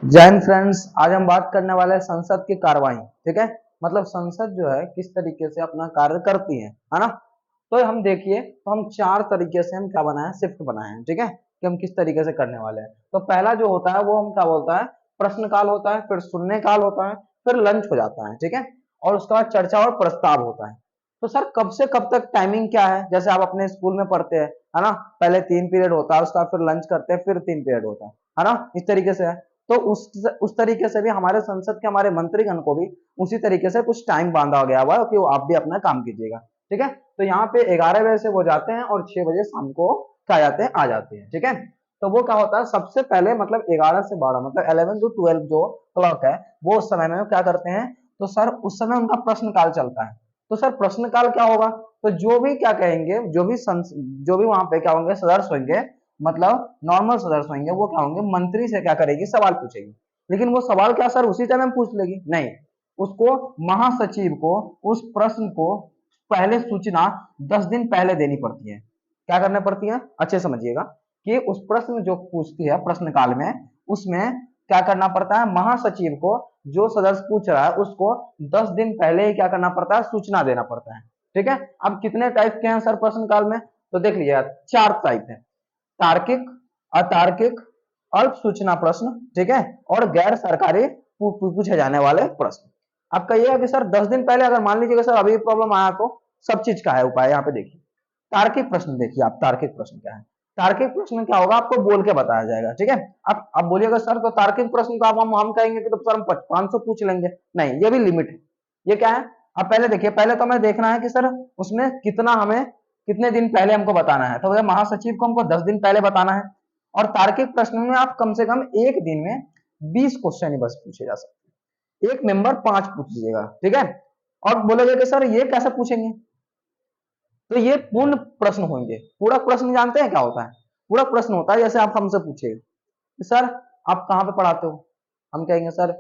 Jain friends, आज हम बात करने वाले हैं संसद की कार्रवाई। ठीक है, मतलब संसद जो है किस तरीके से अपना कार्य करती है ना। तो हम देखिए, तो हम चार तरीके से हम क्या बनाए, शिफ्ट बनाए हैं। ठीक है, कि हम किस तरीके से करने वाले हैं। तो पहला जो होता है वो हम क्या बोलता है, प्रश्नकाल होता है, फिर शून्य काल होता है, फिर लंच हो जाता है। ठीक है, और उसके बाद चर्चा और प्रस्ताव होता है। तो सर कब से कब तक टाइमिंग क्या है, जैसे आप अपने स्कूल में पढ़ते हैं, है ना। पहले 3 पीरियड होता है, उसका फिर लंच करते हैं, फिर 3 पीरियड होता है ना, इस तरीके से है। तो उस तरीके से भी हमारे संसद के हमारे मंत्रीगण को भी उसी तरीके से कुछ टाइम बांधा गया हुआ है कि वो आप भी अपना काम कीजिएगा। ठीक है, तो यहाँ पे 11 बजे से वो जाते हैं और 6 बजे शाम को क्या जाते हैं, आ जाते हैं। ठीक है, तो वो क्या होता है, सबसे पहले मतलब 11 से 12 मतलब 11 to 12 जो क्लॉक है, वो उस समय में क्या करते हैं। तो सर उस समय उनका प्रश्नकाल चलता है। तो सर प्रश्नकाल क्या होगा, तो जो भी क्या कहेंगे, जो भी वहां पे क्या होंगे, सदस्य होंगे, मतलब नॉर्मल सदस्य होंगे, वो क्या होंगे, मंत्री से क्या करेगी, सवाल पूछेगी। लेकिन वो सवाल क्या सर उसी टाइम में पूछ लेगी, नहीं, उसको महासचिव को उस प्रश्न को पहले सूचना 10 दिन पहले देनी पड़ती है। क्या करना पड़ती है, अच्छे समझिएगा, कि उस प्रश्न जो पूछती है प्रश्नकाल में, उसमें क्या करना पड़ता है, महासचिव को जो सदस्य पूछ रहा है उसको 10 दिन पहले ही क्या करना पड़ता है, सूचना देना पड़ता है। ठीक है, अब कितने टाइप के हैं सर प्रश्नकाल में, तो देख लीजिए 4 टाइप है। तार्किक, अतार्किक, अल्प सूचना प्रश्न, ठीक है, और गैर सरकारी पूछे जाने वाले प्रश्न। अब कहिएगा कि सर 10 दिन पहले अगर मान लीजिएगा सर अभी प्रॉब्लम आया तो सब चीज का है उपाय, यहाँ पे देखिए। तार्किक प्रश्न देखिए आप, तार्किक प्रश्न क्या है। तार्किक प्रश्न क्या होगा, आपको बोल के बताया जाएगा। ठीक है, आप बोलिएगा सर तो तार्किक प्रश्न को आप हम कहेंगे कि तो सर हम 500 पूछ लेंगे, नहीं, ये भी लिमिट है। ये क्या है, अब पहले देखिए, पहले तो हमें देखना है कि सर उसमें कितना हमें कितने दिन पहले हमको बताना है। तो महासचिव को हमको 10 दिन पहले बताना है। और तार्किक प्रश्न में आप कम से कम एक दिन में 20 क्वेश्चन ही बस पूछे जा सकते हैं, एक मेंबर 5 पूछ लीजिएगा। ठीक है, और बोलेगा कि सर ये कैसे पूछेंगे, तो ये पूर्ण प्रश्न होंगे। पूरा प्रश्न जानते हैं क्या होता है, पूरा प्रश्न होता है जैसे आप हमसे पूछे कि सर आप कहाँ पे पढ़ाते हो, हम कहेंगे सर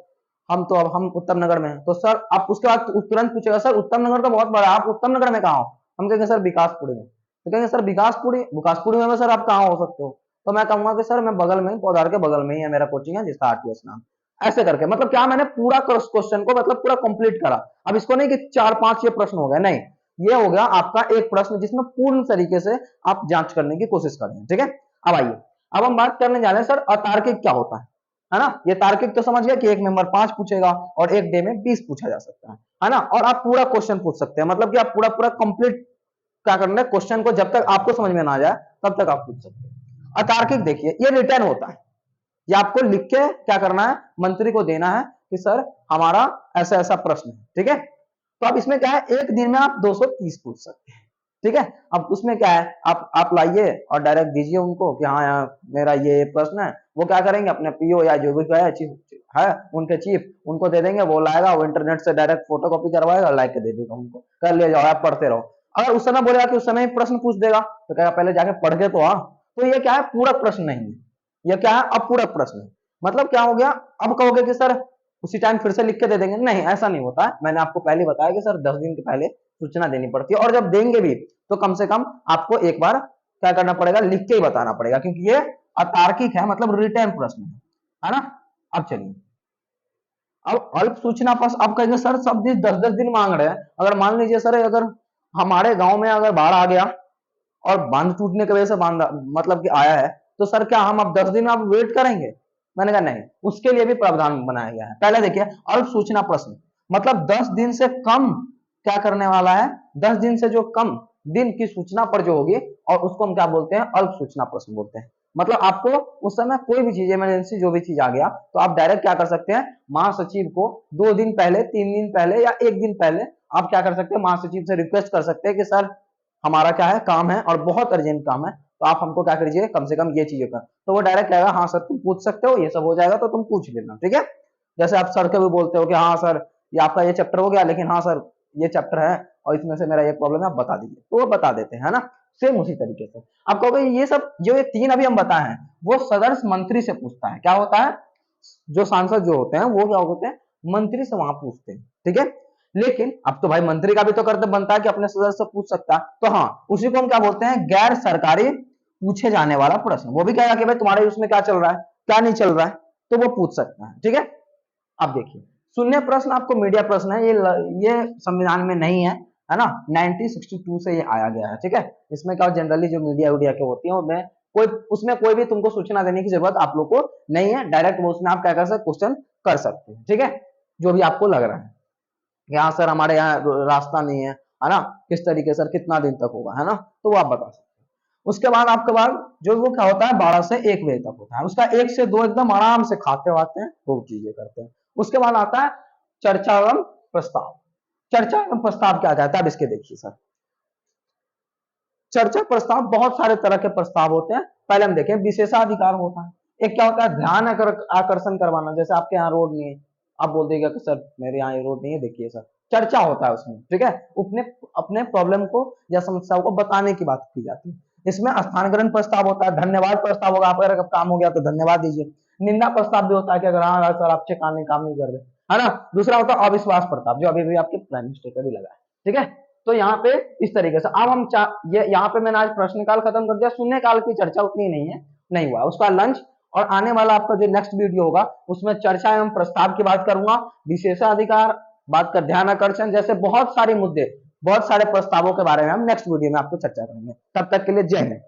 हम तो अब हम उत्तम नगर में हैं। तो सर आप उसके बाद तुरंत पूछेगा सर उत्तम नगर तो बहुत बड़ा है, आप उत्तम नगर में कहाँ हो, हम कहेंगे सर विकासपुरी में। तो कहेंगे सर विकासपुरी विकासपुरी में सर आप कहाँ हो सकते हो, तो मैं कहूंगा कि सर मैं बगल में पौधार के बगल में ही है मेरा कोचिंग है जिसका आरटीएस नाम। ऐसे करके मतलब क्या, मैंने पूरा क्वेश्चन को मतलब पूरा कंप्लीट करा। अब इसको नहीं कि 4-5 ये प्रश्न हो गए, नहीं, ये हो गया आपका एक प्रश्न जिसमें पूर्ण तरीके से आप जांच करने की कोशिश करें। ठीक है, अब आइए, अब हम बात करने जा रहे हैं सर अतार्किक क्या होता है ना। ये तार्किक तो समझ गया कि एक मेंबर 5 पूछेगा और एक डे में 20 पूछा जा सकता है ना। और आप पूरा क्वेश्चन पूछ सकते हैं, मतलब कि आप पूरा पूरा कंप्लीट क्या करना है, क्वेश्चन को जब तक आपको समझ में ना आ जाए तब तक आप पूछ सकते हैं। अतार्किक देखिए, ये रिटर्न होता है, ये आपको लिख के क्या करना है, मंत्री को देना है कि सर हमारा ऐसा ऐसा प्रश्न है। ठीक है, तो अब इसमें क्या है, एक दिन में आप 230 पूछ सकते हैं। ठीक है, अब उसमें क्या है, आप लाइए और डायरेक्ट दीजिए उनको कि हाँ यार मेरा ये प्रश्न है। वो क्या करेंगे, अपने पीओ या जो भी है चीफ है उनके चीफ, उनको दे देंगे, वो लाएगा, वो इंटरनेट से डायरेक्ट फोटो कॉपी करवाएगा, ला के दे देगा उनको, कर लिया जाओ आप पढ़ते रहो। अगर उस समय बोलेगा कि उस समय प्रश्न पूछ देगा तो कहेगा पहले जाके पढ़ के तो आ। तो ये क्या है, पूरा प्रश्न नहीं है, ये क्या है, अपूरक प्रश्न है। मतलब क्या हो गया, अब कहोगे कि सर उसी टाइम फिर से लिख के दे देंगे, नहीं, ऐसा नहीं होता है। मैंने आपको पहले बताया कि सर 10 दिन के पहले सूचना देनी पड़ती है, और जब देंगे भी तो कम से कम आपको एक बार क्या करना पड़ेगा, लिख के ही बताना पड़ेगा, क्योंकि ये अतार्किक है, मतलब रिटर्न प्रश्न है ना। अब चलिए, अब अल्प सूचना पास अब कहेंगे सर सब दिन 10-10 दिन मांग रहे हैं। अगर मान लीजिए सर अगर हमारे गांव में अगर बाढ़ आ गया और बांध टूटने की वजह से बांध मतलब कि आया है, तो सर क्या हम अब 10 दिन अब वेट करेंगे। मैंने कहा नहीं, उसके लिए भी प्रावधान बनाया गया है। पहले देखिए, अल्प सूचना प्रश्न मतलब 10 दिन से कम क्या करने वाला है, 10 दिन से जो कम दिन की सूचना पर जो होगी, और उसको हम क्या बोलते हैं, अल्प सूचना प्रश्न बोलते हैं। मतलब आपको उस समय कोई भी चीज इमरजेंसी जो भी चीज आ गया तो आप डायरेक्ट क्या कर सकते हैं, महासचिव को 2 दिन पहले, 3 दिन पहले या एक दिन पहले आप क्या कर सकते हैं, महासचिव से रिक्वेस्ट कर सकते हैं कि सर हमारा क्या है, काम है और बहुत अर्जेंट काम है, तो आप हमको क्या करिए, कम से कम ये चीजें कर। तो वो डायरेक्ट कहेगा हाँ सर तुम पूछ सकते हो, ये सब हो जाएगा तो तुम पूछ लेना। ठीक है, जैसे आप सर के भी बोलते हो कि हाँ सर ये आपका ये चैप्टर हो गया, लेकिन हाँ सर ये चैप्टर है और इसमें से मेरा ये प्रॉब्लम है, आप बता दीजिए, तो वो बता देते हैं, है ना। सेम उसी तरीके से आप कहोगे ये सब जो ये 3 अभी हम बताए हैं वो सदस्य मंत्री से पूछता है। क्या होता है, जो सांसद जो होते हैं वो क्या होते हैं, मंत्री से वहां पूछते हैं। ठीक है, लेकिन अब तो भाई मंत्री का भी तो कर्तव्य बनता है कि अपने सदस्य से पूछ सकता है, तो हाँ उसी को हम क्या बोलते हैं, गैर सरकारी पूछे जाने वाला प्रश्न। वो भी कहेगा कि भाई तुम्हारे उसमें क्या चल रहा है, क्या नहीं चल रहा है। तो वो पूछ सकता है, ठीक है। अब देखिए शून्य प्रश्न आपको मीडिया प्रश्न है, ये संविधान में नहीं है ना, 1962 से ये आया गया है, ठीक है। इसमें क्या जनरली जो मीडिया वीडिया के होती है उसमें कोई भी तुमको सूचना देने की जरूरत आप लोग को नहीं है, डायरेक्ट वो उसमें आप क्या कर सकते क्वेश्चन कर सकते हैं, ठीक है, जो भी आपको लग रहा है। यहाँ सर हमारे यहाँ रास्ता नहीं है ना, किस तरीके सर कितना दिन तक होगा, है ना, तो वो आप बता सकते हैं। उसके बाद आपके बाद जो वो क्या होता है 12 से 1 बजे तक होता है, उसका 1 से 2 एकदम आराम से खाते वाते हैं, वो चीजें करते हैं। उसके बाद आता है चर्चा एवं प्रस्ताव। चर्चा एवं प्रस्ताव क्या कहता है, अब इसके देखिए सर, चर्चा प्रस्ताव बहुत सारे तरह के प्रस्ताव होते हैं। पहले हम देखें विशेषाधिकार होता है, एक क्या होता है ध्यान आकर्षण करवाना, जैसे आपके यहाँ रोड नहीं है, आप बोल देगा कि सर मेरे यहाँ ये रोड नहीं है, देखिए सर, चर्चा होता है उसमें, ठीक है, अपने अपने प्रॉब्लम को या समस्याओं को बताने की बात की जाती है। इसमें स्थानांतरण प्रस्ताव होता है, धन्यवाद प्रस्ताव होगा, आप अगर काम हो गया तो धन्यवाद दीजिए। निंदा प्रस्ताव भी होता है कि अगर हाँ सर आप अच्छे काम नहीं कर रहे, है ना। दूसरा होता है अविश्वास प्रस्ताव, जो अभी भी आपके प्राइम मिनिस्टर का भी लगा है, ठीक है। तो यहाँ पे इस तरीके से अब हम ये यहाँ पे मैंने आज प्रश्नकाल खत्म कर दिया, शून्य काल की चर्चा उतनी नहीं हुआ उसका लंच, और आने वाला आपका जो नेक्स्ट वीडियो होगा उसमें चर्चा एवं प्रस्ताव की बात करूंगा, विशेषाधिकार, बात कर ध्यान आकर्षण, जैसे बहुत सारे मुद्दे, बहुत सारे प्रस्तावों के बारे में हम नेक्स्ट वीडियो में आपको चर्चा करेंगे। तब तक के लिए जय हिंद।